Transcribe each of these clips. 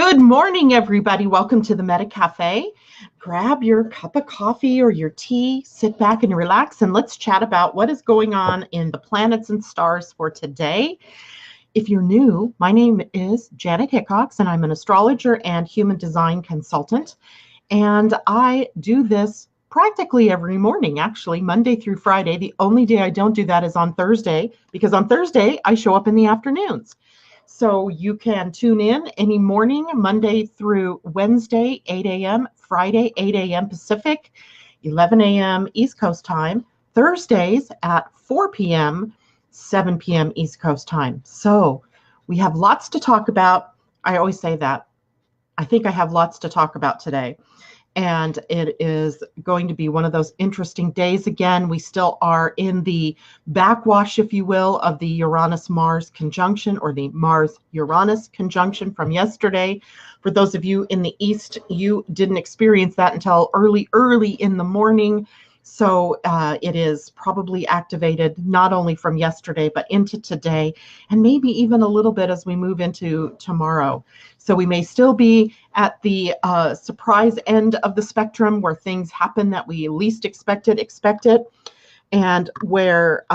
Good morning, everybody. Welcome to the Meta Cafe. Grab your cup of coffee or your tea, sit back and relax, and let's chat about what is going on in the planets and stars for today. If you're new, my name is Janet Hickox, and I'm an astrologer and human design consultant. And I do this practically every morning, actually, Monday through Friday. The only day I don't do that is on Thursday, because on Thursday, I show up in the afternoons. So you can tune in any morning, Monday through Wednesday, 8 a.m., Friday, 8 a.m. Pacific, 11 a.m. East Coast time, Thursdays at 4 p.m., 7 p.m. East Coast time. So we have lots to talk about. I always say that. I think I have lots to talk about today. And it is going to be one of those interesting days again. We still are in the backwash, if you will, of the Uranus-Mars conjunction, or the Mars-Uranus conjunction from yesterday. For those of you in the East, you didn't experience that until early in the morning. So it is probably activated not only from yesterday, but into today, and maybe even a little bit as we move into tomorrow. So we may still be at the surprise end of the spectrum where things happen that we least expect it, and where,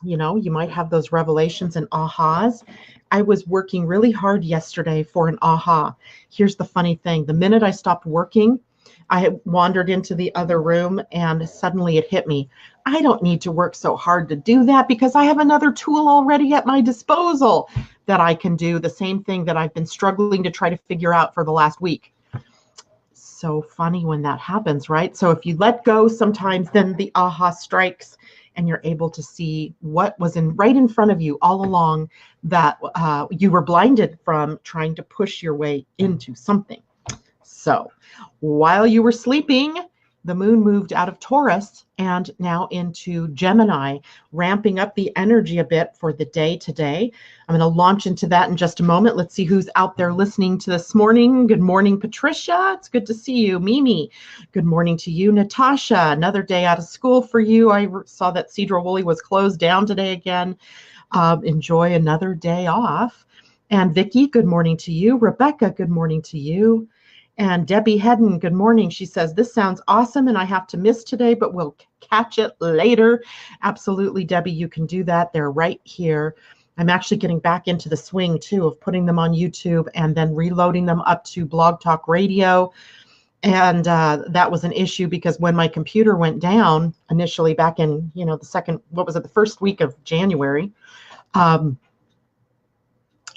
you might have those revelations and ahas. I was working really hard yesterday for an aha. Here's the funny thing. The minute I stopped working, I had wandered into the other room and suddenly it hit me. I don't need to work so hard to do that because I have another tool already at my disposal that I can do the same thing that I've been struggling to try to figure out for the last week. So funny when that happens, right? So if you let go sometimes, then the aha strikes and you're able to see what was right in front of you all along that you were blinded from trying to push your way into something. So while you were sleeping, the moon moved out of Taurus and now into Gemini, ramping up the energy a bit for the day today. I'm going to launch into that in just a moment. Let's see who's out there listening to this morning. Good morning, Patricia. It's good to see you. Mimi, good morning to you. Natasha, another day out of school for you. I saw that Cedro Woolley was closed down today again. Enjoy another day off. And Vicki, good morning to you. Rebecca, good morning to you. And Debbie Hedden, good morning. She says, this sounds awesome and I have to miss today, but we'll catch it later. Absolutely, Debbie, you can do that. They're right here. I'm actually getting back into the swing, too, of putting them on YouTube and then reloading them up to Blog Talk Radio. And that was an issue because when my computer went down initially back in, the first week of January, I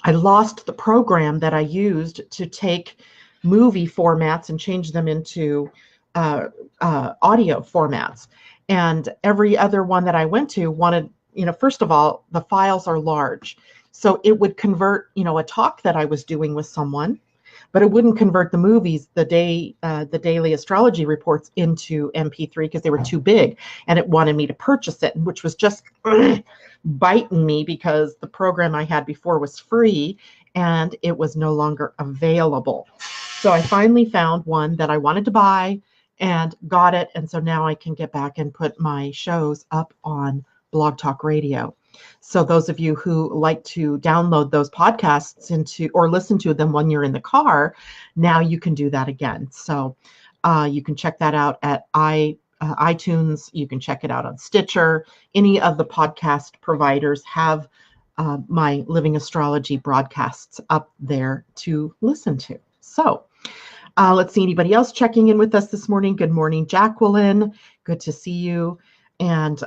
lost the program that I used to take movie formats and change them into audio formats. And every other one that I went to wanted, first of all, the files are large. So it would convert, a talk that I was doing with someone, but it wouldn't convert the movies, the daily astrology reports into MP3 because they were too big. And it wanted me to purchase it, which was just biting me because the program I had before was free and it was no longer available. So I finally found one that I wanted to buy and got it. And so now I can get back and put my shows up on Blog Talk Radio. So those of you who like to download those podcasts or listen to them when you're in the car, now you can do that again. So you can check that out at iTunes. You can check it out on Stitcher. Any of the podcast providers have my Living Astrology broadcasts up there to listen to. So let's see, anybody else checking in with us this morning? Good morning, Jacqueline. Good to see you. And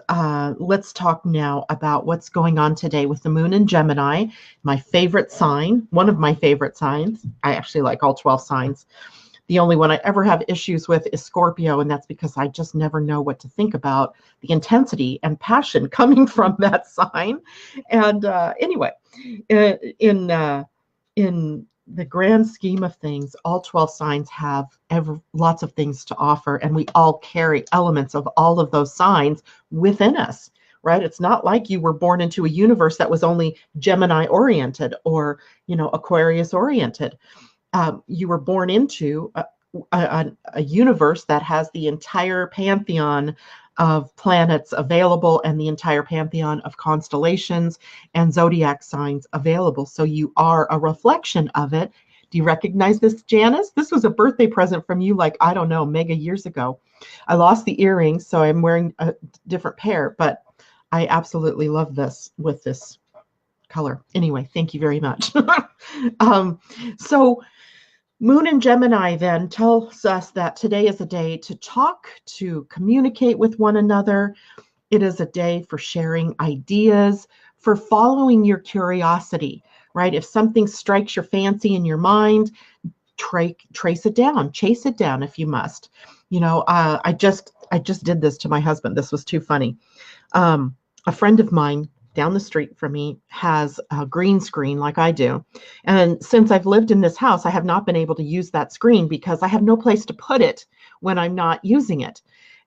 let's talk now about what's going on today with the moon in Gemini, my favorite sign, one of my favorite signs. I actually like all 12 signs. The only one I ever have issues with is Scorpio, and that's because I just never know what to think about the intensity and passion coming from that sign. And anyway, in the grand scheme of things, all 12 signs have lots of things to offer, and we all carry elements of all of those signs within us, right? It's not like you were born into a universe that was only Gemini oriented or, Aquarius oriented. You were born into a universe that has the entire pantheon of planets available and the entire pantheon of constellations and zodiac signs available. So you are a reflection of it, Do you recognize this, Janice? This was a birthday present from you, like, I don't know, mega years ago. I lost the earrings, so I'm wearing a different pair, but I absolutely love this with this color. Anyway, thank you very much. So Moon in Gemini then tells us that today is a day to talk, to communicate with one another. It is a day for sharing ideas, for following your curiosity, right? If something strikes your fancy in your mind, trace it down, chase it down if you must. I just did this to my husband. This was too funny. A friend of mine down the street from me has a green screen like I do. And since I've lived in this house, I have not been able to use that screen because I have no place to put it when I'm not using it.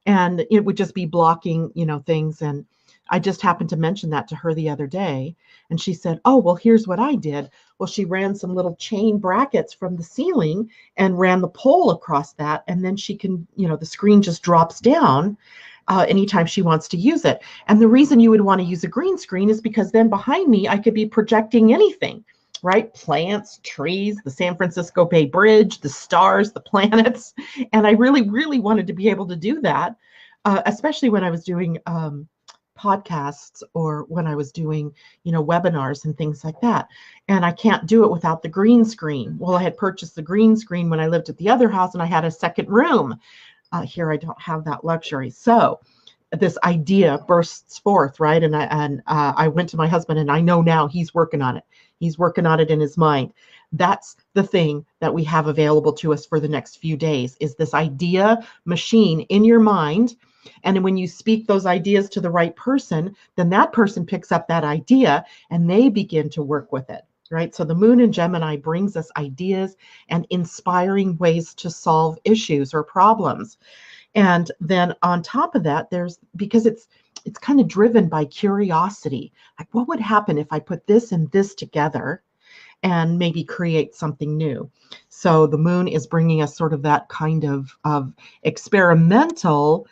And it would just be blocking, things. And I just happened to mention that to her the other day. And she said, oh, well, here's what I did. Well, she ran some little chain brackets from the ceiling and ran the pole across that. And then she can, the screen just drops down anytime she wants to use it. And the reason you would want to use a green screen is because then behind me, I could be projecting anything, right? Plants, trees, the San Francisco Bay Bridge, the stars, the planets. And I really, really wanted to be able to do that, especially when I was doing podcasts or when I was doing, webinars and things like that. And I can't do it without the green screen. Well, I had purchased the green screen when I lived at the other house and I had a second room. Here, I don't have that luxury. So this idea bursts forth, right? And I went to my husband, and I know now he's working on it. He's working on it in his mind. That's the thing that we have available to us for the next few days, is this idea machine in your mind. And when you speak those ideas to the right person, then that person picks up that idea and they begin to work with it. Right? So the moon in Gemini brings us ideas and inspiring ways to solve issues or problems. And then on top of that, because it's kind of driven by curiosity. Like, what would happen if I put this and this together and maybe create something new? So the moon is bringing us sort of that kind of experimental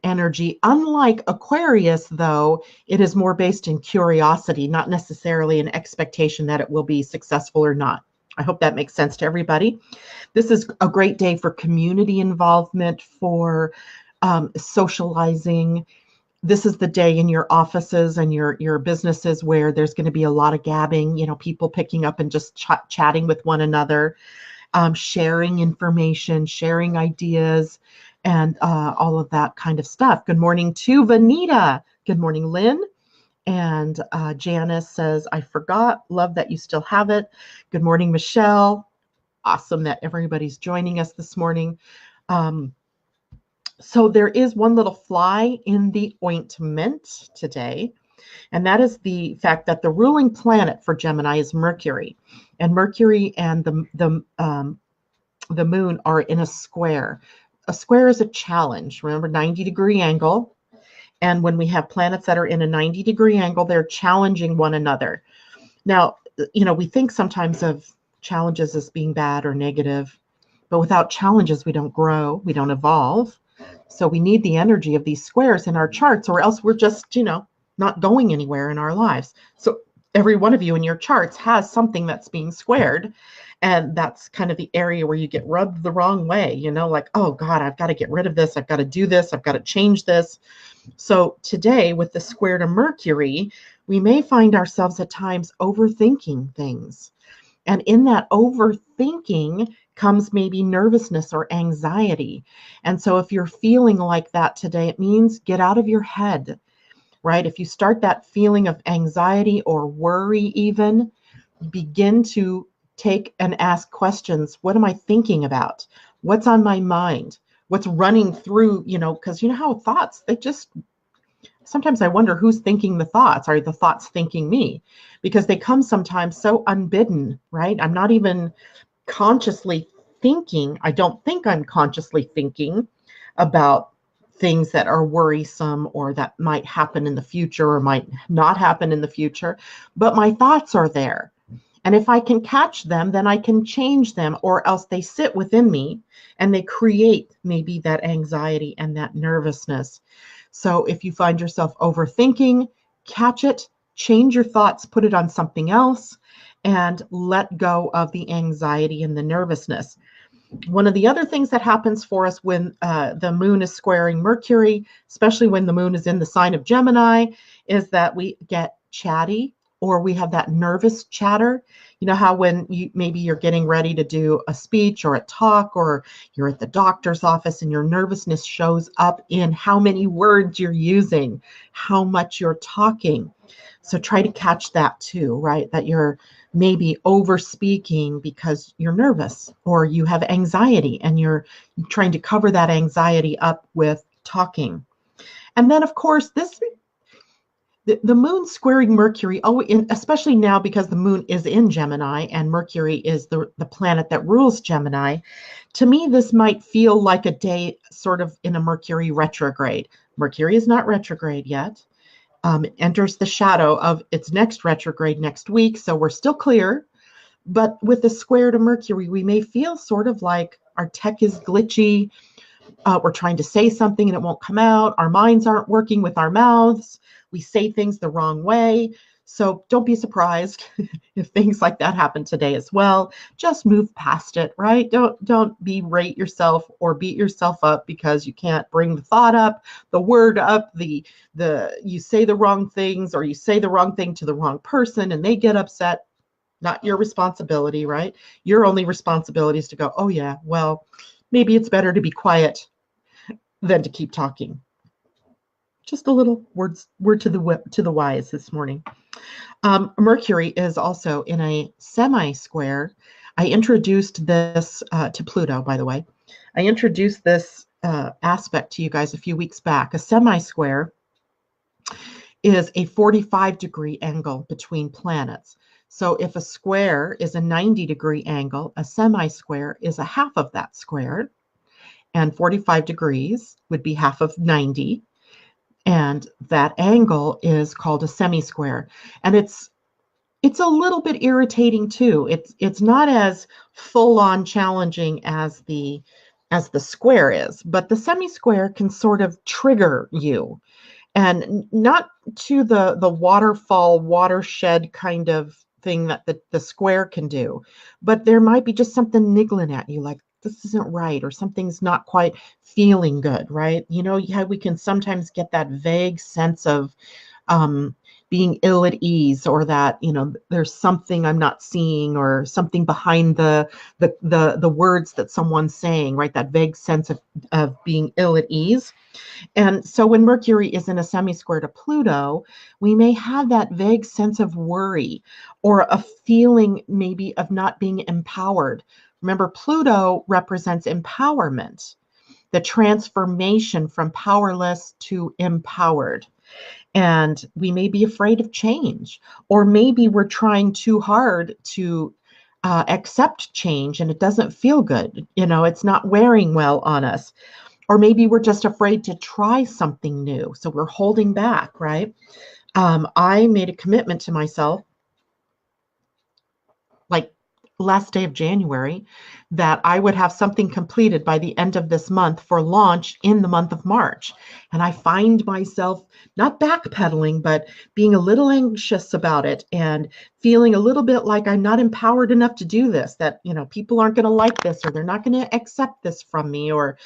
energy. Unlike Aquarius, though, it is more based in curiosity, not necessarily an expectation that it will be successful or not. I hope that makes sense to everybody. This is a great day for community involvement, for socializing. This is the day in your offices and your businesses where there's going to be a lot of gabbing, people picking up and just chatting with one another, sharing information, sharing ideas, and all of that kind of stuff. Good morning to Vanita. Good morning, Lynn. And Janice says, I forgot. Love that you still have it. Good morning, Michelle. Awesome that everybody's joining us this morning. So there is one little fly in the ointment today, and that is the fact that the ruling planet for Gemini is Mercury. And Mercury and the moon are in a square. A square is a challenge. Remember, 90-degree angle. And when we have planets that are in a 90-degree angle, they're challenging one another. Now, we think sometimes of challenges as being bad or negative, but without challenges, we don't grow, we don't evolve. So we need the energy of these squares in our charts, or else we're just, not going anywhere in our lives. So every one of you in your charts has something that's being squared. And that's kind of the area where you get rubbed the wrong way, like, oh God, I've got to get rid of this. I've got to do this. I've got to change this. So today with the square to Mercury, we may find ourselves at times overthinking things. And in that overthinking comes maybe nervousness or anxiety. And so if you're feeling like that today, it means get out of your head, right? If you start that feeling of anxiety or worry even, begin to take and ask questions. What am I thinking about? What's on my mind? What's running through, because how thoughts, sometimes I wonder who's thinking the thoughts. Are the thoughts thinking me? Because they come sometimes so unbidden, right? I'm not even consciously thinking. I don't think I'm consciously thinking about things that are worrisome or that might happen in the future or might not happen in the future, but my thoughts are there. And if I can catch them, then I can change them, or else they sit within me and they create maybe that anxiety and that nervousness. So if you find yourself overthinking, catch it, change your thoughts, put it on something else, and let go of the anxiety and the nervousness. One of the other things that happens for us when the moon is squaring Mercury, especially when the moon is in the sign of Gemini, is that we get chatty, or we have that nervous chatter. You know how when maybe you're getting ready to do a speech or a talk, or you're at the doctor's office, and your nervousness shows up in how many words you're using, how much you're talking. So try to catch that too, right? That you're maybe over speaking because you're nervous, or you have anxiety and you're trying to cover that anxiety up with talking. And then, of course, the moon squaring Mercury, especially now because the moon is in Gemini and Mercury is the planet that rules Gemini. To me, this might feel like a day sort of in a Mercury retrograde. Mercury is not retrograde yet. It enters the shadow of its next retrograde next week, so we're still clear. But with the square to Mercury, we may feel sort of like our tech is glitchy. We're trying to say something and it won't come out. Our minds aren't working with our mouths. We say things the wrong way. So don't be surprised if things like that happen today as well. Just move past it, right? Don't berate yourself or beat yourself up because you can't bring the thought up, the word up, you say the wrong things, or you say the wrong thing to the wrong person and they get upset. Not your responsibility, right? Your only responsibility is to go, oh yeah, well, maybe it's better to be quiet than to keep talking. Just a little word to the wise this morning. Mercury is also in a semi-square. I introduced this to Pluto, by the way. I introduced this aspect to you guys a few weeks back. A semi-square is a 45-degree angle between planets. So if a square is a 90-degree angle, a semi-square is a half of that square, and 45 degrees would be half of 90. And that angle is called a semi-square. And it's a little bit irritating too. It's not as full-on challenging as the square is, but the semi-square can sort of trigger you. And not to the waterfall, watershed kind of thing that the square can do, but there might be just something niggling at you, like this isn't right, or something's not quite feeling good, right? You know, how we can sometimes get that vague sense of being ill at ease, or that, you know, there's something I'm not seeing, or something behind the words that someone's saying, right? That vague sense of being ill at ease. And so when Mercury is in a semi-square to Pluto, we may have that vague sense of worry, or a feeling maybe of not being empowered. Remember, Pluto represents empowerment, the transformation from powerless to empowered. And we may be afraid of change, or maybe we're trying too hard to accept change and it doesn't feel good. You know, it's not wearing well on us. Or maybe we're just afraid to try something new, so we're holding back, right? I made a commitment to myself, like last day of January, that I would have something completed by the end of this month for launch in the month of March. And I find myself not backpedaling, but being a little anxious about it, and feeling a little bit like I'm not empowered enough to do this, that, you know, people aren't going to like this, or they're not going to accept this from me, or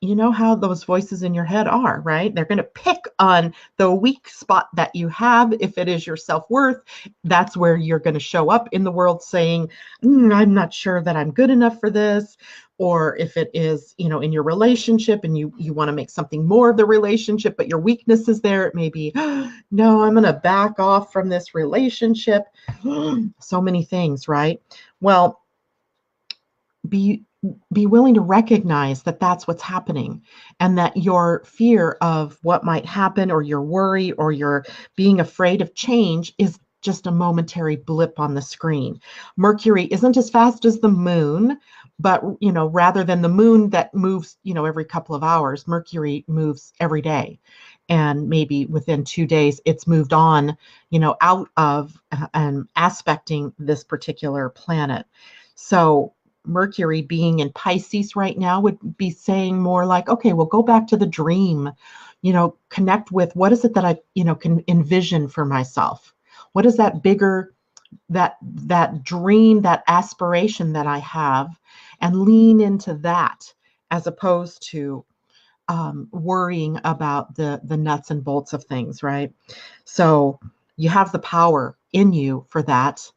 you know how those voices in your head are, right? They're going to pick on the weak spot that you have. If it is your self-worth, that's where you're going to show up in the world saying, I'm not sure that I'm good enough for this. Or if it is, you know, in your relationship and you want to make something more of the relationship, but your weakness is there, it may be, no, I'm going to back off from this relationship. So many things, right? Well, be willing to recognize that that's what's happening, and that your fear of what might happen, or your worry, or your being afraid of change is just a momentary blip on the screen. Mercury isn't as fast as the moon, but, you know, rather than the moon that moves, you know, every couple of hours, Mercury moves every day. And maybe within 2 days, it's moved on, you know, out of and aspecting this particular planet. So Mercury being in Pisces right now would be saying more like, okay, well, go back to the dream, you know, connect with what is it that I, you know, can envision for myself? What is that bigger that dream, that aspiration that I have, and lean into that as opposed to worrying about the nuts and bolts of things, right? So you have the power in you for that.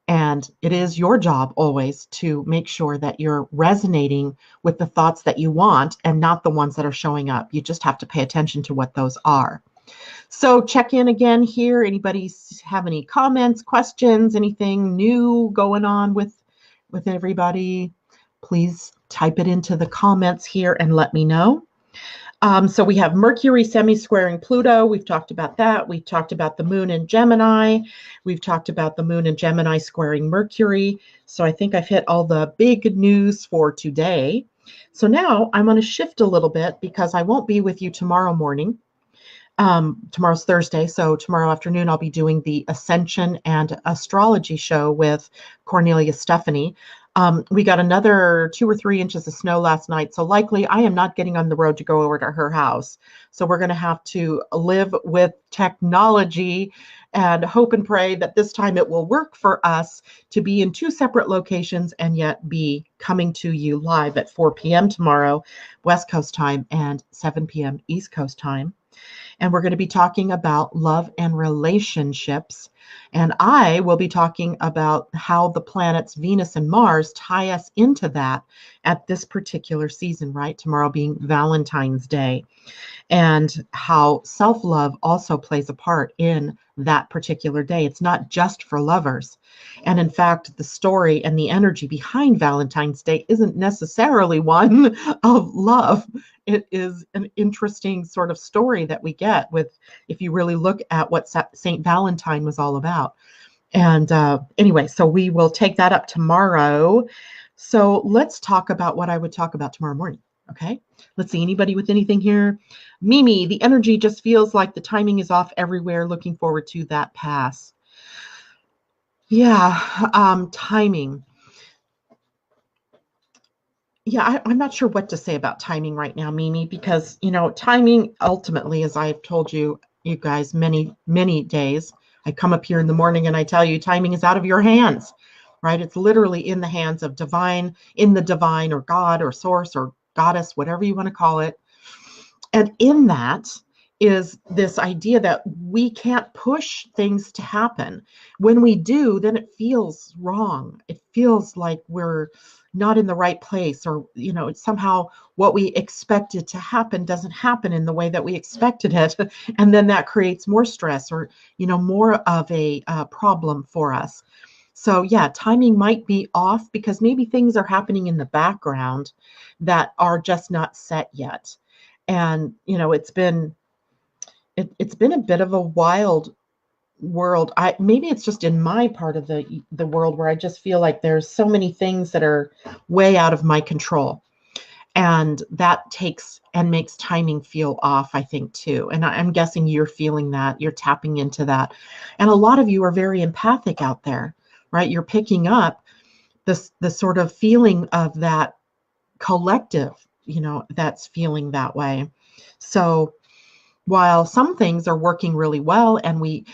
And it is your job always to make sure that you're resonating with the thoughts that you want and not the ones that are showing up. You just have to pay attention to what those are. So check in again here. Anybody have any comments, questions, anything new going on with everybody? Please type it into the comments here and let me know. So we have Mercury semi-squaring Pluto. We've talked about that. We've talked about the moon in Gemini. We've talked about the moon in Gemini squaring Mercury. So I think I've hit all the big news for today. So now I'm going to shift a little bit because I won't be with you tomorrow morning. Tomorrow's Thursday, so tomorrow afternoon I'll be doing the Ascension and Astrology show with Cornelia Stephanie. We got another 2 or 3 inches of snow last night, so likely I am not getting on the road to go over to her house. So we're going to have to live with technology and hope and pray that this time it will work for us to be in 2 separate locations and yet be coming to you live at 4 p.m. tomorrow, West Coast time, and 7 p.m. East Coast time. And we're going to be talking about love and relationships. And I will be talking about how the planets Venus and Mars tie us into that at this particular season, right? Tomorrow being Valentine's Day, and how self-love also plays a part in that particular day. It's not just for lovers. And in fact, the story and the energy behind Valentine's Day isn't necessarily one of love. It is an interesting sort of story that we get with, if you really look at what St. Valentine was all about. And anyway, so we will take that up tomorrow. So let's talk about what I would talk about tomorrow morning. Okay, let's see, anybody with anything here? Mimi, the energy just feels like the timing is off everywhere. Looking forward to that pass. Yeah, timing. Yeah, I'm not sure what to say about timing right now, Mimi, because, timing ultimately, as I've told you guys many, many days, I come up here in the morning and I tell you timing is out of your hands, right? It's literally in the hands of divine, in the divine or God or source or goddess, whatever you want to call it. And in that is this idea that we can't push things to happen. When we do, then it feels wrong. It feels like we're not in the right place, or, somehow what we expected to happen doesn't happen in the way that we expected it. And then that creates more stress or, more of a problem for us. So yeah, timing might be off because maybe things are happening in the background that are just not set yet. And, it's been a bit of a wild world. Maybe it's just in my part of the world where I just feel like there's so many things that are way out of my control. And that makes timing feel off, I think, too. And I'm guessing you're feeling that, you're tapping into that. And a lot of you are very empathic out there, right? You're picking up the sort of feeling of that collective, that's feeling that way. So while some things are working really well, and who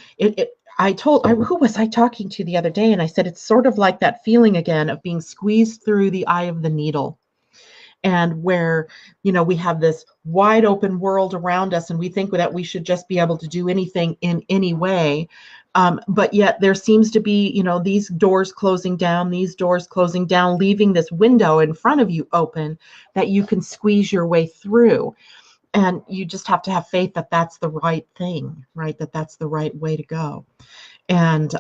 was I talking to the other day? And I said, it's sort of like that feeling again of being squeezed through the eye of the needle. And where, we have this wide open world around us and we think that we should just be able to do anything in any way. But yet there seems to be, these doors closing down, leaving this window in front of you open that you can squeeze your way through. And you just have to have faith that that's the right thing, right? That's the right way to go. And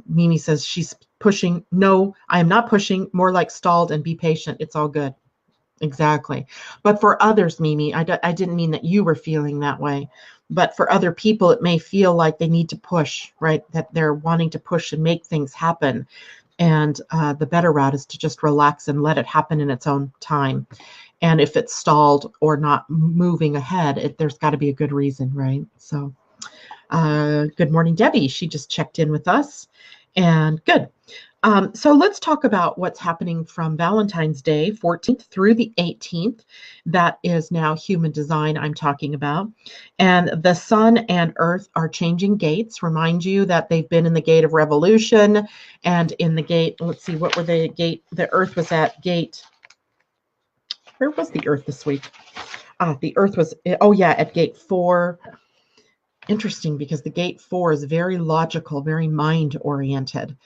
Mimi says she's pushing. No, I am not pushing. More like stalled, and be patient. It's all good. Exactly. But for others, Mimi, I didn't mean that you were feeling that way. But for other people, it may feel like they need to push, right? That they're wanting to push and make things happen. And the better route is to just relax and let it happen in its own time. And if it's stalled or not moving ahead, there's got to be a good reason, right? So good morning, Debbie. She just checked in with us. And good. So let's talk about what's happening from Valentine's Day, 14th through the 18th. That is now human design I'm talking about. And the sun and earth are changing gates. Remind you that they've been in the gate of revolution and in the gate, let's see, what were the gate? The earth was at gate. Where was the earth this week? The earth was, oh yeah, at gate 4. Interesting, because the gate 4 is very logical, very mind oriented.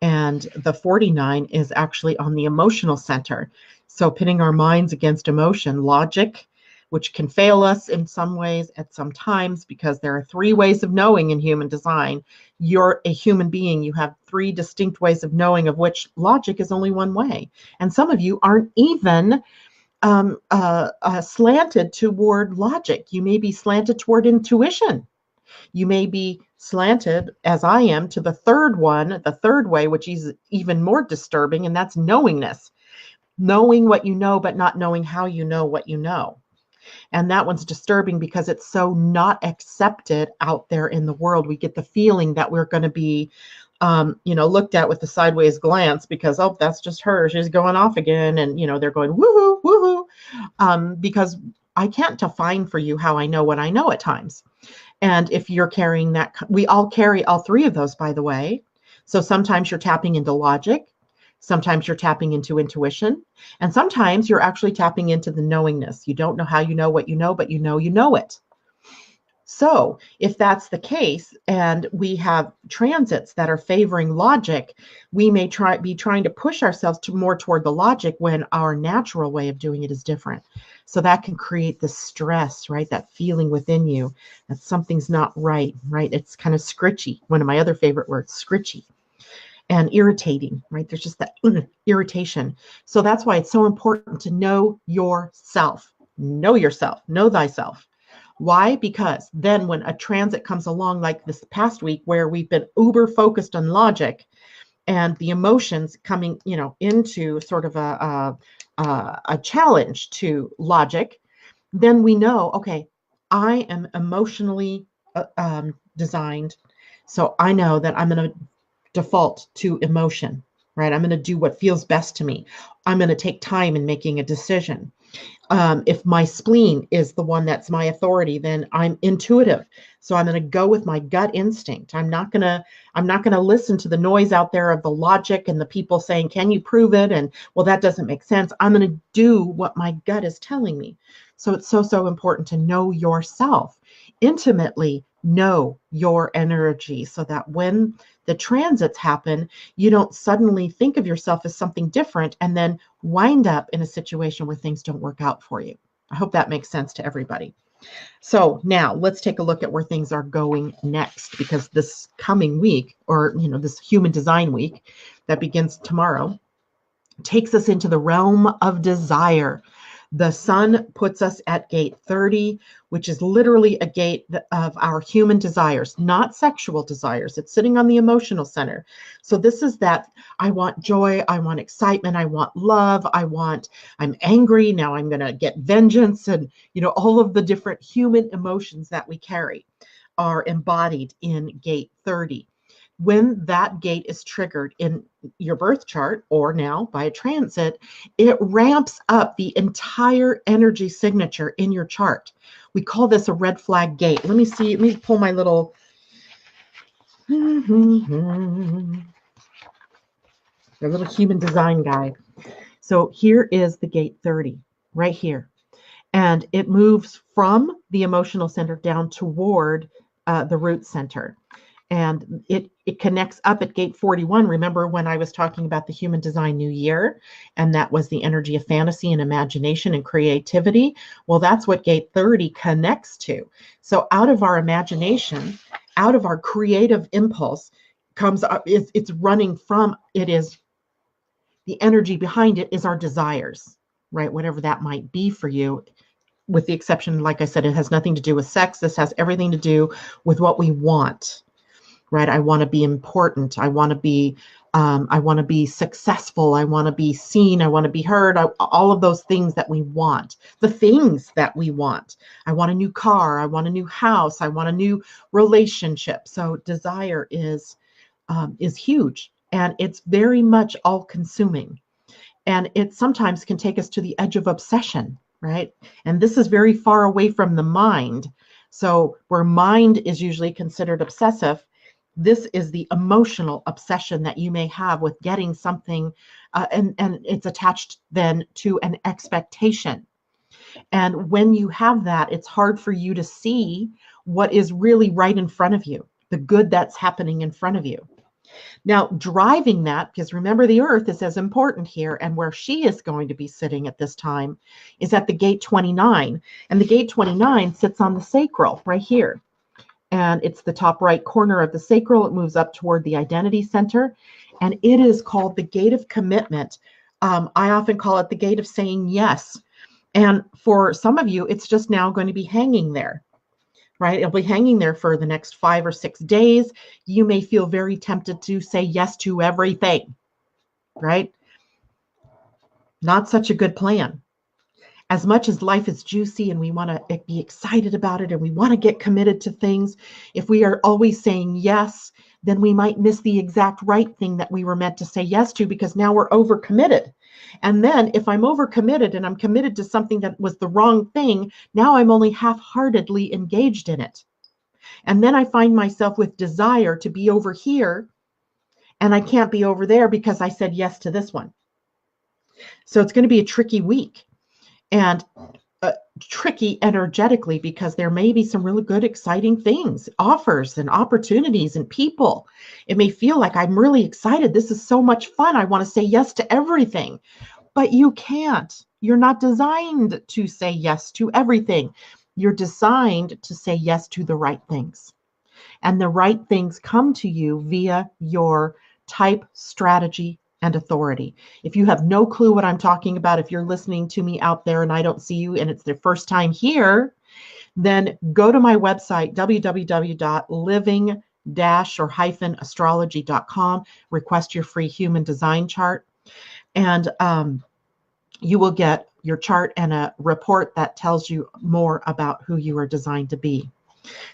And the 49 is actually on the emotional center. So pitting our minds against emotion, logic, which can fail us in some ways at some times, because there are 3 ways of knowing in human design. You're a human being. You have 3 distinct ways of knowing, of which logic is only one way. And some of you aren't even slanted toward logic. You may be slanted toward intuition. You may be slanted, as I am, to the third one, the third way, which is even more disturbing, and that's knowingness. Knowing what you know, but not knowing how you know what you know. And that one's disturbing because it's so not accepted out there in the world. We get the feeling that we're going to be, looked at with a sideways glance because, oh, that's just her. She's going off again. And, they're going, woohoo, woohoo. Because I can't define for you how I know what I know at times. And if you're carrying that, we all carry all 3 of those, by the way. So sometimes you're tapping into logic. Sometimes you're tapping into intuition. And sometimes you're actually tapping into the knowingness. You don't know how you know what you know, but you know it. So if that's the case, and we have transits that are favoring logic, we may be trying to push ourselves more toward the logic when our natural way of doing it is different. So that can create the stress, right? That feeling within you that something's not right, right? It's kind of scritchy. One of my other favorite words, scritchy, and irritating, right? There's just that irritation. So that's why it's so important to know yourself. Know yourself, know thyself. Why? Because then when a transit comes along like this past week, where we've been uber focused on logic and the emotions coming, into sort of a challenge to logic, then we know, okay, I am emotionally designed. So I know that I'm going to default to emotion, right? I'm going to do what feels best to me. I'm going to take time in making a decision. If my spleen is the one that's my authority, then I'm intuitive. So I'm going to go with my gut instinct. I'm not going to listen to the noise out there of the logic and the people saying, can you prove it? And well, that doesn't make sense. I'm going to do what my gut is telling me. So it's so important to know yourself, intimately know your energy, so that when the transits happen, you don't suddenly think of yourself as something different and then wind up in a situation where things don't work out for you. I hope that makes sense to everybody. So now let's take a look at where things are going next, because this coming week, or this human design week that begins tomorrow, takes us into the realm of desire. The sun puts us at gate 30, which is literally a gate of our human desires, not sexual desires. It's sitting on the emotional center. So this is that I want joy, I want excitement, I want love, I'm angry, now I'm going to get vengeance. And, all of the different human emotions that we carry are embodied in gate 30. When that gate is triggered in your birth chart, or now by a transit, it ramps up the entire energy signature in your chart. We call this a red flag gate. Let me pull my little the little human design guide. So here is the gate 30 right here. And it moves from the emotional center down toward the root center. And it connects up at gate 41. Remember when I was talking about the human design new year, and that was the energy of fantasy and imagination and creativity? Well, that's what gate 30 connects to. So out of our imagination, out of our creative impulse comes up, it's running from, it is the energy behind it is our desires, right? Whatever that might be for you, with the exception, like I said, it has nothing to do with sex. This has everything to do with what we want. Right? I want to be important. I want to be successful. I want to be seen. I want to be heard. All of those things that we want, the things that we want. I want a new car. I want a new house. I want a new relationship. So desire is huge. and it's very much all consuming. And it sometimes can take us to the edge of obsession, right? And this is very far away from the mind. So where mind is usually considered obsessive, this is the emotional obsession that you may have with getting something, and it's attached then to an expectation. And when you have that, it's hard for you to see what is really right in front of you, the good that's happening in front of you. Now, driving that, because remember the Earth is as important here, and where she is going to be sitting at this time is at the gate 29. And the gate 29 sits on the sacral right here. And it's the top right corner of the sacral. It moves up toward the identity center. And it is called the gate of commitment. I often call it the gate of saying yes. And for some of you, it's just now going to be hanging there, right? It'll be hanging there for the next 5 or 6 days. You may feel very tempted to say yes to everything, right? Not such a good plan. As much as life is juicy and we want to be excited about it and we want to get committed to things, if we are always saying yes, then we might miss the exact right thing that we were meant to say yes to, because now we're overcommitted. And then if I'm overcommitted and I'm committed to something that was the wrong thing, now I'm only half-heartedly engaged in it. And then I find myself with desire to be over here, and I can't be over there because I said yes to this one. So it's going to be a tricky week, and tricky energetically, because there may be some really good, exciting things, offers and opportunities and people. It may feel like I'm really excited. This is so much fun. I want to say yes to everything, but you can't. You're not designed to say yes to everything. You're designed to say yes to the right things. And the right things come to you via your type, strategy, and authority. If you have no clue what I'm talking about, if you're listening to me out there and I don't see you and it's the first time here, then go to my website, www.living-astrology.com, request your free human design chart, and you will get your chart and a report that tells you more about who you are designed to be.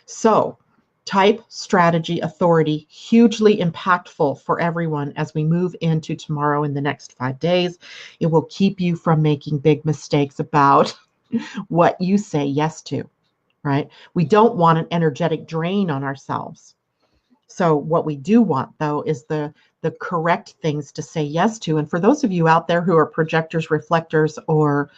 So, type, strategy, authority, hugely impactful for everyone as we move into tomorrow in the next 5 days. It will keep you from making big mistakes about what you say yes to, right? We don't want an energetic drain on ourselves. So what we do want, though, is the correct things to say yes to. And for those of you out there who are projectors, reflectors, or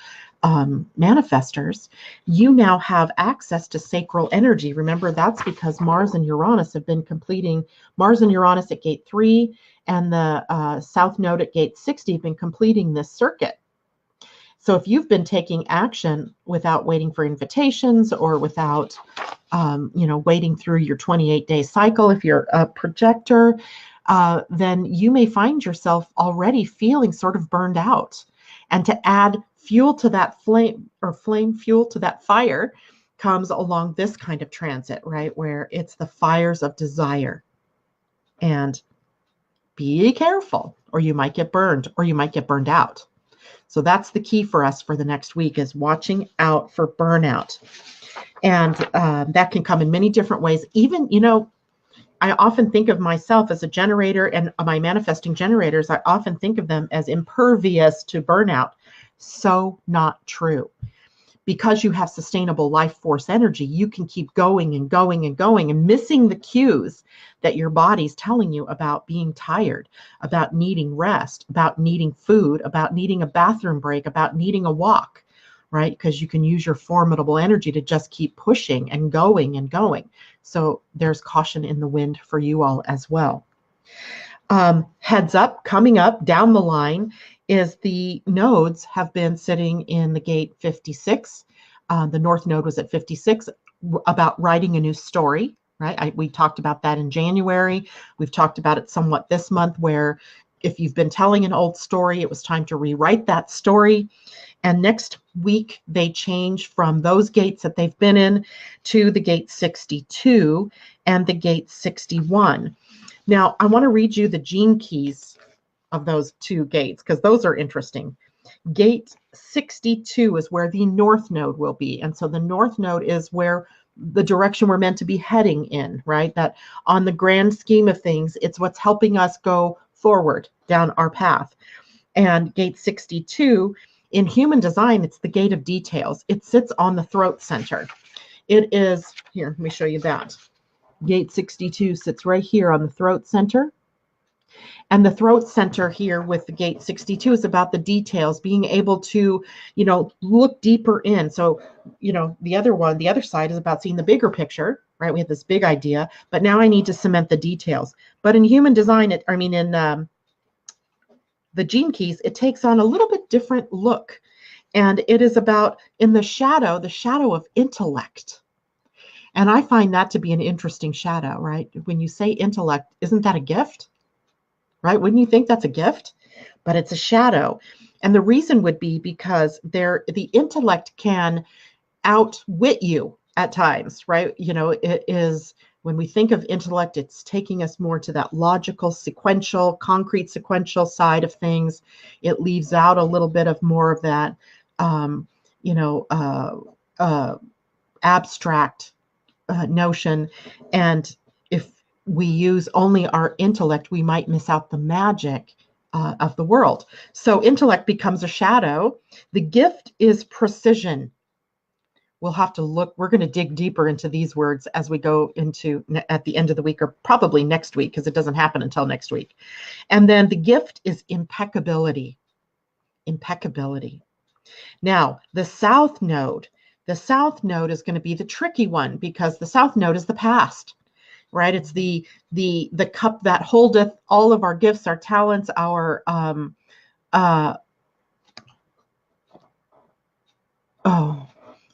manifestors, you now have access to sacral energy. Remember, that's because Mars and Uranus have been completing, Mars and Uranus at gate 3 and the South Node at gate 60 have been completing this circuit. So if you've been taking action without waiting for invitations or without, waiting through your 28-day cycle, if you're a projector, then you may find yourself already feeling sort of burned out. And to add fuel to that flame, or flame fuel to that fire, comes along this kind of transit, right? Where it's the fires of desire. And be careful, or you might get burned, or you might get burned out. So that's the key for us for the next week, is watching out for burnout. And that can come in many different ways. Even, I often think of myself as a generator, and my manifesting generators, I often think of them as impervious to burnout. So not true. Because you have sustainable life force energy, you can keep going and going and going and missing the cues that your body's telling you about being tired, about needing rest, about needing food, about needing a bathroom break, about needing a walk, right? Because you can use your formidable energy to just keep pushing and going and going. So there's caution in the wind for you all as well. Heads up, coming up down the line is the nodes have been sitting in the gate 56. The North Node was at 56, about writing a new story, right? We talked about that in January. We've talked about it somewhat this month, where if you've been telling an old story, it was time to rewrite that story. And next week, they change from those gates that they've been in to the gate 62 and the gate 61. Now, I want to read you the gene keys of those two gates, because those are interesting. Gate 62 is where the North Node will be. And so the North Node is where the direction we're meant to be heading in, right? That on the grand scheme of things, it's what's helping us go forward down our path. And gate 62, in human design, it's the gate of details. It sits on the throat center. It is, here, let me show you that. Gate 62 sits right here on the throat center. And the throat center here with the gate 62 is about the details, being able to, look deeper in. So, the other side is about seeing the bigger picture, right? We have this big idea, but now I need to cement the details. But in human design, in the gene keys, it takes on a little bit different look. And it is about in the shadow of intellect. And I find that to be an interesting shadow, right? When you say intellect, isn't that a gift? Right? Wouldn't you think that's a gift? But it's a shadow. And the reason would be because the intellect can outwit you at times, right? It is, when we think of intellect, it's taking us more to that logical, sequential, concrete sequential side of things. It leaves out a little bit of more of that, abstract notion. And if we use only our intellect, we might miss out the magic of the world. So intellect becomes a shadow. The gift is precision. We'll have to look. We're going to dig deeper into these words as we go into at the end of the week, or probably next week, because it doesn't happen until next week. And then the gift is impeccability. Impeccability. Now, the south node. The south node is going to be the tricky one, because the south node is the past, right? It's the cup that holdeth all of our gifts, our talents, our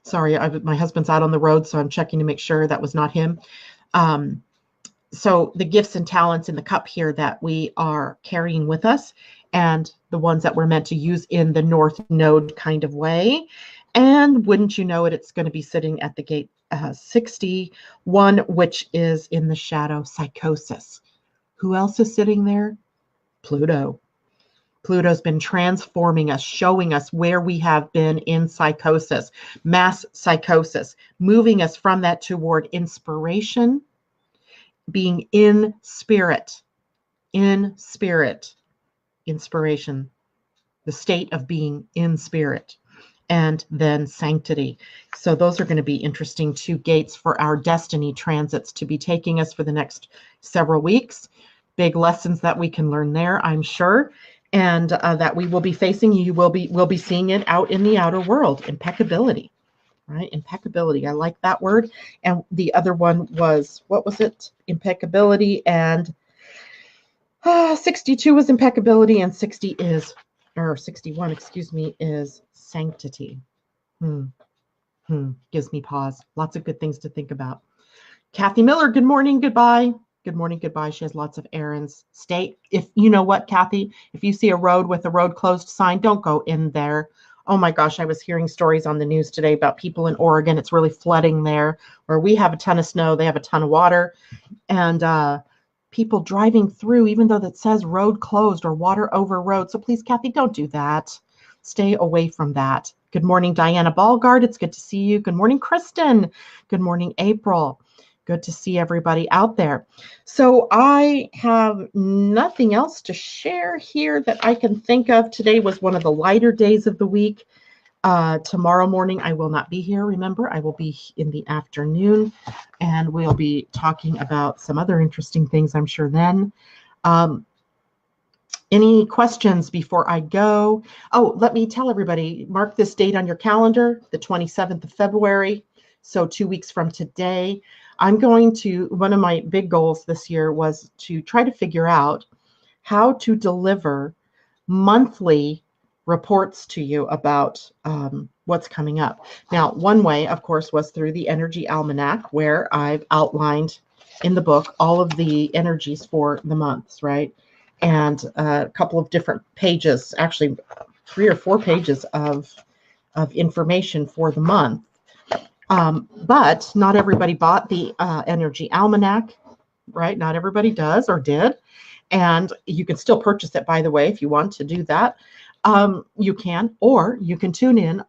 sorry, my husband's out on the road, so I'm checking to make sure that was not him. So the gifts and talents in the cup here that we are carrying with us, and the ones that we're meant to use in the north node kind of way. And wouldn't you know it, it's going to be sitting at the gate 61, which is in the shadow, psychosis. Who else is sitting there? Pluto. Pluto's been transforming us, showing us where we have been in psychosis, mass psychosis, moving us from that toward inspiration, being in spirit, inspiration, the state of being in spirit, and then sanctity. So those are going to be interesting 2 gates for our destiny transits to be taking us for the next several weeks. Big lessons that we can learn there, I'm sure. And that we will be facing, we'll be seeing it out in the outer world. Impeccability, right? Impeccability. I like that word. And the other one was, what was it? Impeccability. And 62 was impeccability, and 61, excuse me, is sanctity. Gives me pause. Lots of good things to think about. Kathy Miller, good morning, goodbye. Good morning, goodbye. She has lots of errands. If you know what, Kathy, if you see a road with a road closed sign, don't go in there. Oh my gosh, I was hearing stories on the news today about people in Oregon. It's really flooding there, where we have a ton of snow, they have a ton of water, and people driving through, even though that says road closed or water over road. So please, Kathy, don't do that. Stay away from that. Good morning, Diana Ballgard. It's good to see you. Good morning, Kristen. Good morning, April. Good to see everybody out there. So I have nothing else to share here that I can think of. Today was one of the lighter days of the week. Tomorrow morning, I will not be here. Remember, I will be in the afternoon, and we'll be talking about some other interesting things, I'm sure, then. Any questions before I go? Oh, let me tell everybody, mark this date on your calendar, the 27th of February. So 2 weeks from today, one of my big goals this year was to try to figure out how to deliver monthly reports to you about what's coming up. Now, one way, of course, was through the Energy Almanac, where I've outlined in the book all of the energies for the months, right? And a couple of different pages, actually 3 or 4 pages of information for the month. But not everybody bought the Energy Almanac, right? Not everybody does or did. And you can still purchase it, by the way, if you want to do that. You can, or you can tune in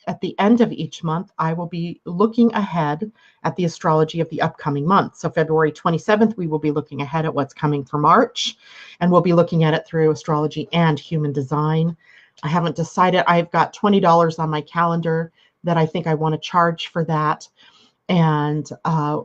at the end of each month, I will be looking ahead at the astrology of the upcoming month. So February 27th, we will be looking ahead at what's coming for March, and we'll be looking at it through astrology and human design. I haven't decided. I've got $20 on my calendar that I think I want to charge for that. And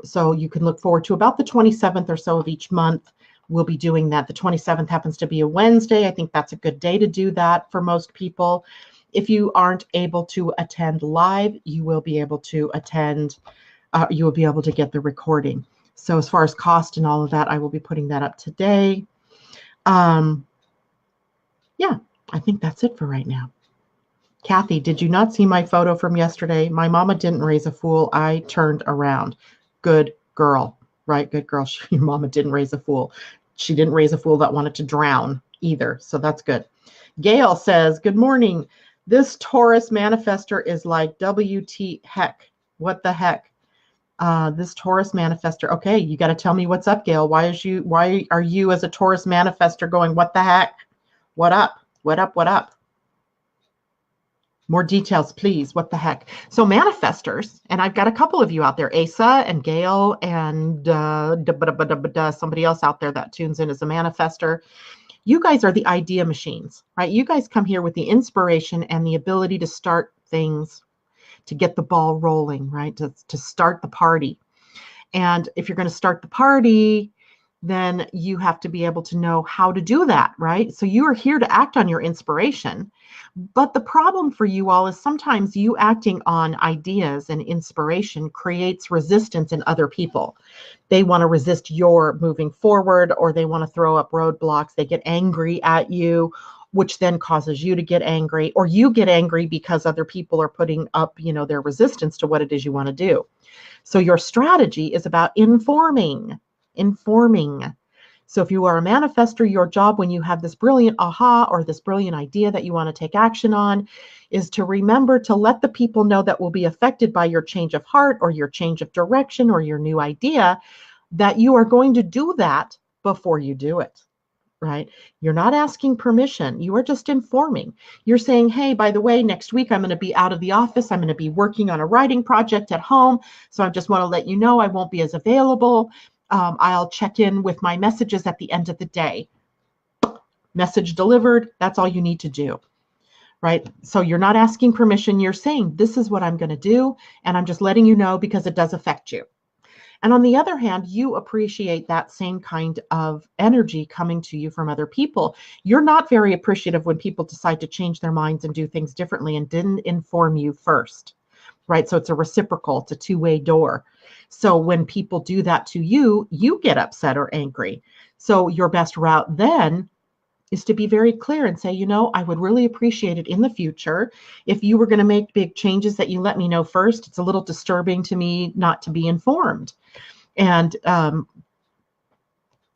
so you can look forward to about the 27th or so of each month. We'll be doing that. The 27th happens to be a Wednesday. I think that's a good day to do that for most people. If you aren't able to attend live, you will be able to attend, you will be able to get the recording. So as far as cost and all of that, I will be putting that up today. Yeah, I think that's it for right now. Kathy, did you not see my photo from yesterday? My mama didn't raise a fool. I turned around. Good girl, right? Good girl. Your mama didn't raise a fool. She didn't raise a fool that wanted to drown either. So that's good. Gail says, good morning. This Taurus manifestor is like WT heck. What the heck? This Taurus manifestor. Okay, you got to tell me what's up, Gail. Why are you as a Taurus manifestor going, what the heck? What up? What up? What up? More details, please. What the heck? So manifestors, and I've got a couple of you out there, Asa and Gail and somebody else out there that tunes in as a manifestor. You guys are the idea machines, right? You guys come here with the inspiration and the ability to start things, to get the ball rolling, right? To start the party. And if you're going to start the party, then you have to be able to know how to do that, right? So you are here to act on your inspiration. But the problem for you all is sometimes you acting on ideas and inspiration creates resistance in other people. They want to resist your moving forward, or they want to throw up roadblocks. They get angry at you, which then causes you to get angry, or you get angry because other people are putting up, their resistance to what it is you want to do. So your strategy is about informing. So if you are a manifestor, your job when you have this brilliant aha or this brilliant idea that you want to take action on is to remember to let the people know that will be affected by your change of heart or your change of direction or your new idea, that you are going to do that before you do it, right? You're not asking permission. You are just informing. You're saying, hey, by the way, next week I'm going to be out of the office. I'm going to be working on a writing project at home. So I just want to let you know I won't be as available. I'll check in with my messages at the end of the day. Message delivered. That's all you need to do, right? So you're not asking permission. You're saying, this is what I'm going to do. And I'm just letting you know because it does affect you. And on the other hand, you appreciate that same kind of energy coming to you from other people. You're not very appreciative when people decide to change their minds and do things differently and didn't inform you first, right? So it's a reciprocal, it's a two-way door. So when people do that to you, you get upset or angry. So your best route then is to be very clear and say, I would really appreciate it in the future if you were going to make big changes that you let me know first. It's a little disturbing to me not to be informed. And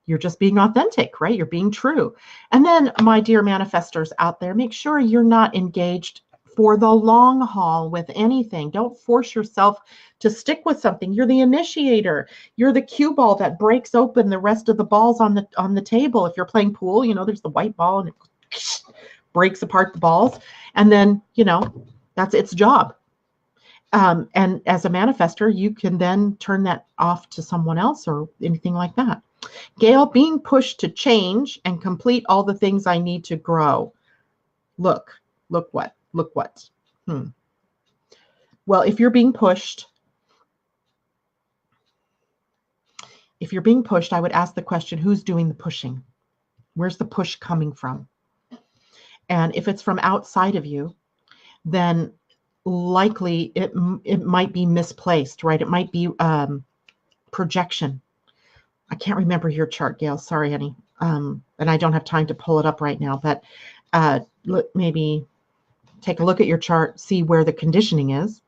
you're just being authentic, right? You're being true. And then, my dear manifestors out there, make sure you're not engaged for the long haul with anything. Don't force yourself to stick with something. You're the initiator. You're the cue ball that breaks open the rest of the balls on the table. If you're playing pool, there's the white ball and it breaks apart the balls. And then, that's its job. And as a manifestor, you can then turn that off to someone else or anything like that. Gail, being pushed to change and complete all the things I need to grow. Look what. Well, if you're being pushed, I would ask the question, who's doing the pushing? Where's the push coming from? And if it's from outside of you, then likely it might be misplaced, right? It might be projection. I can't remember your chart, Gail. Sorry, honey. And I don't have time to pull it up right now, but maybe take a look at your chart, see where the conditioning is.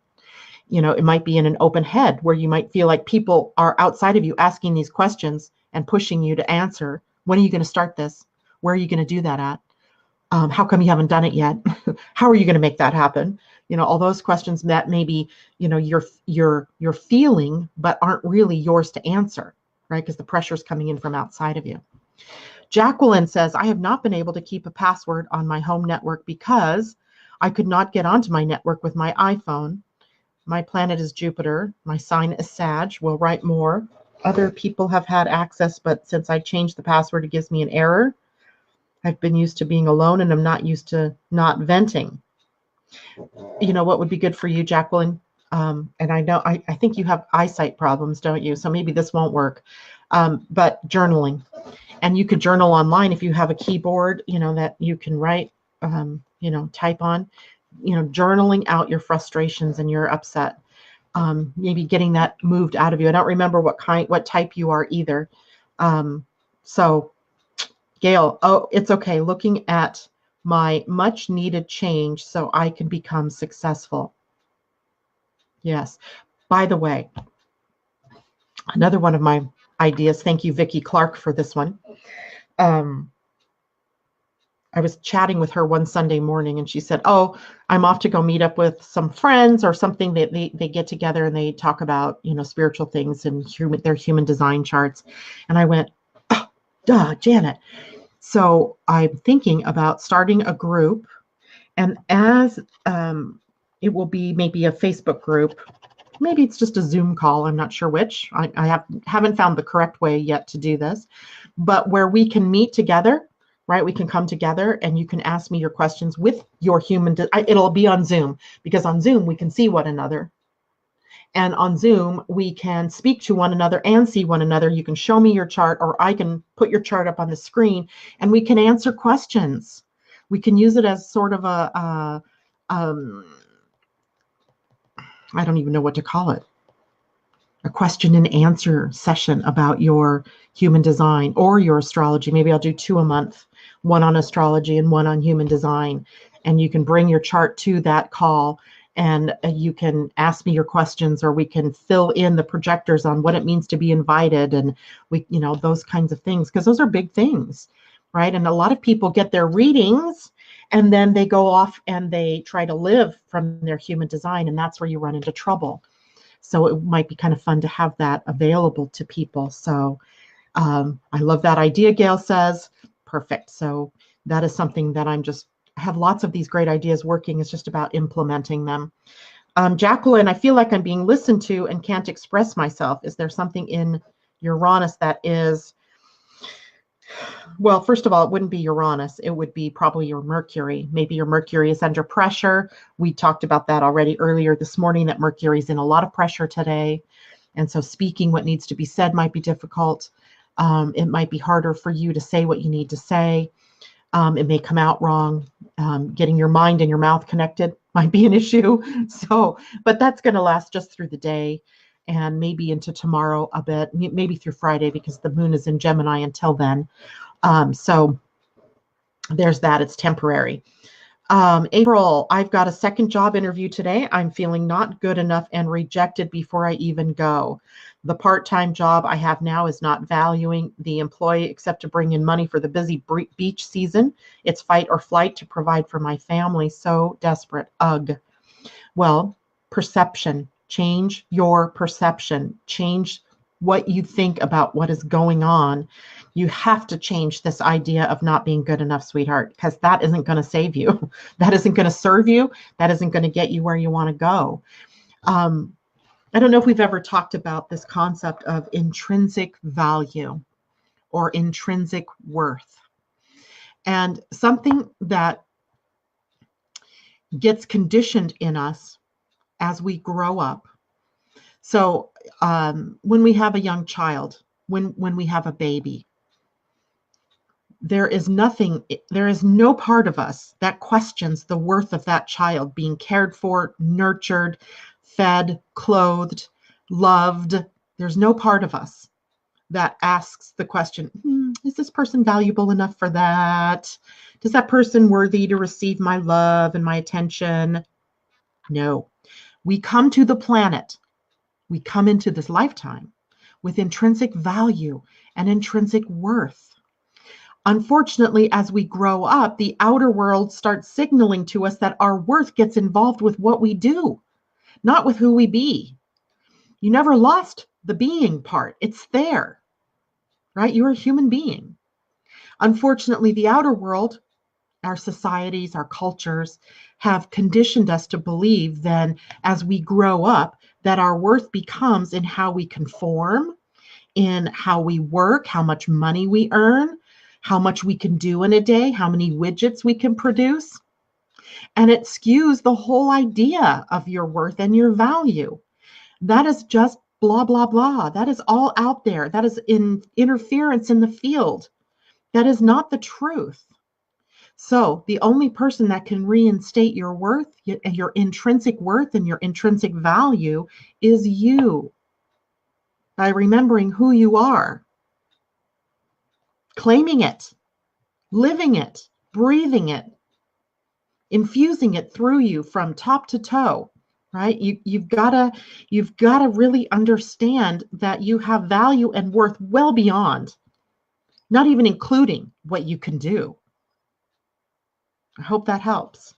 It might be in an open head where you might feel like people are outside of you asking these questions and pushing you to answer. When are you going to start this? Where are you going to do that at? How come you haven't done it yet? How are you going to make that happen? All those questions that maybe, you're feeling, but aren't really yours to answer, right? Because the pressure is coming in from outside of you. Jacqueline says, I have not been able to keep a password on my home network because I could not get onto my network with my iPhone. My planet is Jupiter. My sign is Sag. We'll write more. Other people have had access, but since I changed the password, it gives me an error. I've been used to being alone, and I'm not used to not venting. You know what would be good for you, Jacqueline? And I know, I think you have eyesight problems, don't you? So maybe this won't work. But journaling. And you could journal online if you have a keyboard, that you can write, type on, journaling out your frustrations and your upset. Maybe getting that moved out of you. I don't remember what type you are either. So Gail, oh, it's okay. Looking at my much needed change so I can become successful. Yes. By the way, another one of my ideas. Thank you, Vicki Clark, for this one. I was chatting with her one Sunday morning and she said, oh, I'm off to go meet up with some friends or something. They get together and they talk about, spiritual things and their human design charts. And I went, oh, duh, Janet. So I'm thinking about starting a group, and as it will be maybe a Facebook group, maybe it's just a Zoom call. I'm not sure which. I haven't found the correct way yet to do this, but where we can meet together, right? We can come together and you can ask me your questions with your human. It'll be on Zoom, because on Zoom we can see one another. And on Zoom, we can speak to one another and see one another. You can show me your chart, or I can put your chart up on the screen, and we can answer questions. We can use it as sort of I don't even know what to call it, a question and answer session about your human design or your astrology. Maybe I'll do 2 a month, one on astrology and one on human design. And you can bring your chart to that call, and you can ask me your questions, or we can fill in the projectors on what it means to be invited, and those kinds of things, because those are big things, right? And a lot of people get their readings and then they go off and they try to live from their human design, and that's where you run into trouble. So it might be kind of fun to have that available to people. So I love that idea, Gail says. Perfect. So that is something that I have lots of these great ideas working. It's just about implementing them. Jacqueline, I feel like I'm being listened to and can't express myself. Is there something in Uranus that is, well, first of all, it wouldn't be Uranus. It would be probably your Mercury. Maybe your Mercury is under pressure. We talked about that already earlier this morning, that Mercury's in a lot of pressure today. And so speaking what needs to be said might be difficult. It might be harder for you to say what you need to say. It may come out wrong. Getting your mind and your mouth connected might be an issue. So, but that's going to last just through the day and maybe into tomorrow a bit, maybe through Friday, because the moon is in Gemini until then. So there's that. It's temporary. April, I've got a second job interview today. I'm feeling not good enough and rejected before I even go. The part-time job I have now is not valuing the employee except to bring in money for the busy beach season. It's fight or flight to provide for my family. So desperate. Ugh. Well, perception. Change your perception. Change what you think about what is going on. You have to change this idea of not being good enough, sweetheart, because that isn't going to save you. That isn't going to serve you. That isn't going to get you where you want to go. I don't know if we've ever talked about this concept of intrinsic value or intrinsic worth. And something that gets conditioned in us as we grow up. So when we have a young child, when we have a baby, there is no part of us that questions the worth of that child being cared for, nurtured, fed, clothed, loved. There's no part of us that asks the question, is this person valuable enough for that? Is that person worthy to receive my love and my attention? No. We come to the planet, we come into this lifetime with intrinsic value and intrinsic worth. Unfortunately, as we grow up, the outer world starts signaling to us that our worth gets involved with what we do, not with who we be. You never lost the being part. It's there, right? You're a human being. Unfortunately, the outer world our societies, our cultures have conditioned us to believe then as we grow up that our worth becomes in how we conform, in how we work, how much money we earn, how much we can do in a day, how many widgets we can produce. And it skews the whole idea of your worth and your value. That is just blah, blah, blah. That is all out there. That is in interference in the field. That is not the truth. So the only person that can reinstate your worth, your intrinsic worth and your intrinsic value is you, by remembering who you are, claiming it, living it, breathing it, infusing it through you from top to toe, right? You've got to really understand that you have value and worth well beyond, not even including what you can do. I hope that helps,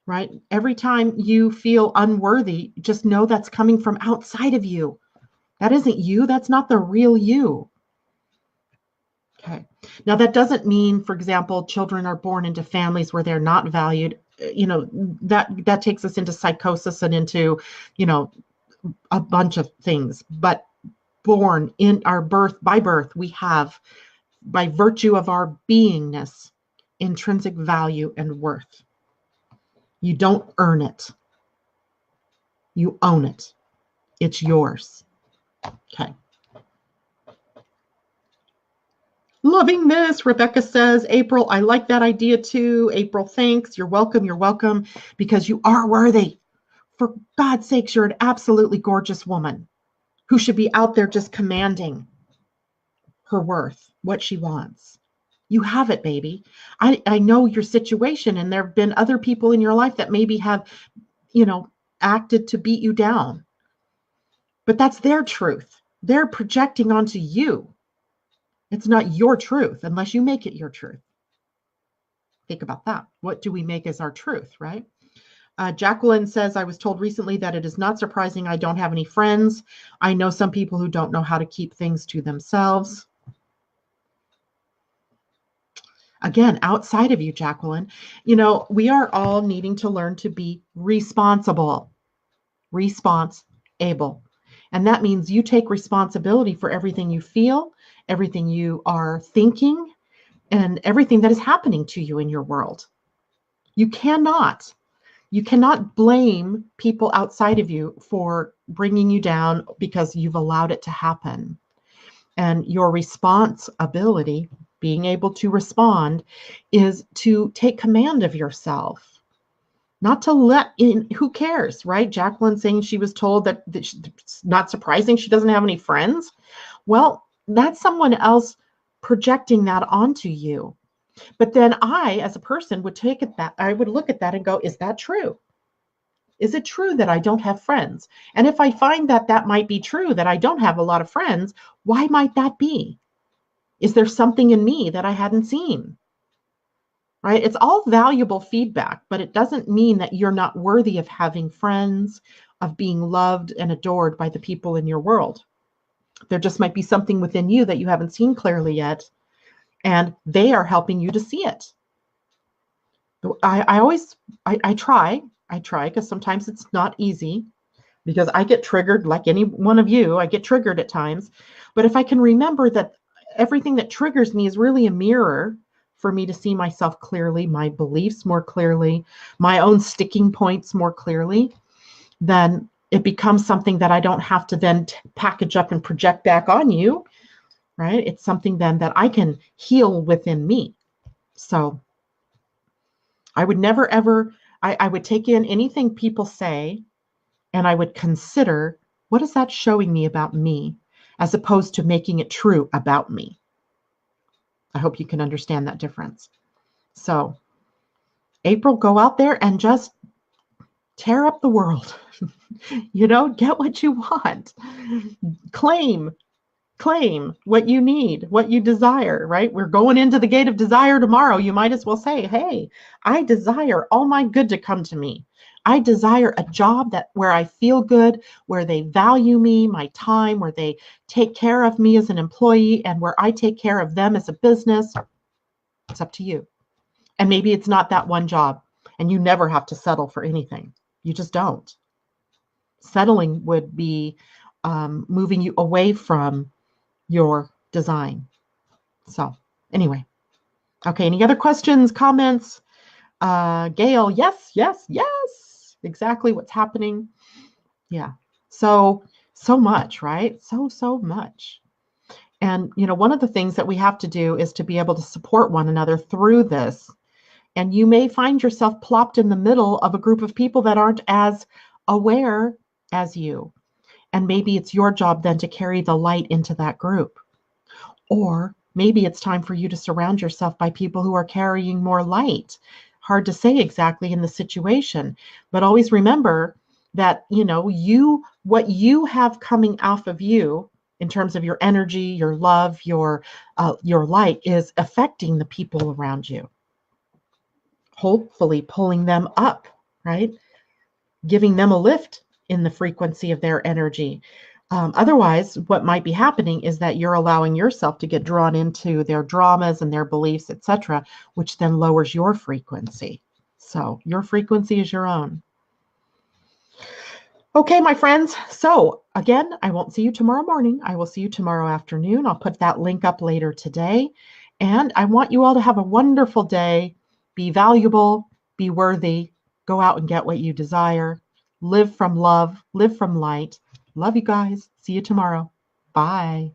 right? Every time you feel unworthy, just know that's coming from outside of you. That isn't you. That's not the real you. Okay. Now, that doesn't mean, for example, children are born into families where they're not valued. That takes us into psychosis and into, a bunch of things. But born in our by birth, we have, by virtue of our beingness, intrinsic value and worth. You don't earn it. You own it. It's yours. Okay. Loving this, Rebecca says. April, I like that idea too. April, thanks. You're welcome. You're welcome, because you are worthy. For God's sakes, you're an absolutely gorgeous woman who should be out there just commanding her worth, what she wants. You have it, baby. I know your situation, and there have been other people in your life that maybe have, acted to beat you down. But that's their truth. They're projecting onto you. It's not your truth unless you make it your truth. Think about that. What do we make as our truth, right? Jacqueline says, I was told recently that it is not surprising I don't have any friends. I know some people who don't know how to keep things to themselves. Again, outside of you, Jacqueline, we are all needing to learn to be responsible, responsible. And that means you take responsibility for everything you feel, everything you are thinking, and everything that is happening to you in your world. You cannot blame people outside of you for bringing you down because you've allowed it to happen. And your responsibility, being able to respond, is to take command of yourself. Not to let in, who cares, right? Jacqueline saying she was told that it's not surprising she doesn't have any friends. Well, that's someone else projecting that onto you. But then I, as a person, would I would look at that and go, is that true? Is it true that I don't have friends? And if I find that that might be true, that I don't have a lot of friends, why might that be? Is there something in me that I hadn't seen? Right? It's all valuable feedback, but it doesn't mean that you're not worthy of having friends, of being loved and adored by the people in your world. There just might be something within you that you haven't seen clearly yet, and they are helping you to see it. I try, because sometimes it's not easy, because I get triggered like any one of you. I get triggered at times. But if I can remember that everything that triggers me is really a mirror for me to see myself clearly, my beliefs more clearly, my own sticking points more clearly, then it becomes something that I don't have to then package up and project back on you, right? It's something then that I can heal within me. So I would never, ever, I would take in anything people say, and I would consider, what is that showing me about me, as opposed to making it true about me. I hope you can understand that difference. So, April, go out there and just tear up the world. Get what you want. Claim what you need, what you desire, right? We're going into the gate of desire tomorrow. You might as well say, hey, I desire all my good to come to me. I desire a job where I feel good, where they value me, my time, where they take care of me as an employee, and where I take care of them as a business. It's up to you. And maybe it's not that one job, and you never have to settle for anything. You just don't. Settling would be moving you away from your design. So anyway, okay, any other questions, comments? Gail, yes, yes, yes, exactly what's happening. Yeah, so much, right? So much. And, one of the things that we have to do is to be able to support one another through this. And you may find yourself plopped in the middle of a group of people that aren't as aware as you. And maybe it's your job then to carry the light into that group. Or maybe it's time for you to surround yourself by people who are carrying more light. Hard to say exactly in the situation, but always remember that, what you have coming off of you in terms of your energy, your love, your light is affecting the people around you. Hopefully pulling them up, right? Giving them a lift in the frequency of their energy. Otherwise, what might be happening is that you're allowing yourself to get drawn into their dramas and their beliefs, etc., which then lowers your frequency. So your frequency is your own. Okay, my friends. So again, I won't see you tomorrow morning. I will see you tomorrow afternoon. I'll put that link up later today. And I want you all to have a wonderful day. Be valuable, be worthy, go out and get what you desire. Live from love, live from light. Love you guys. See you tomorrow. Bye.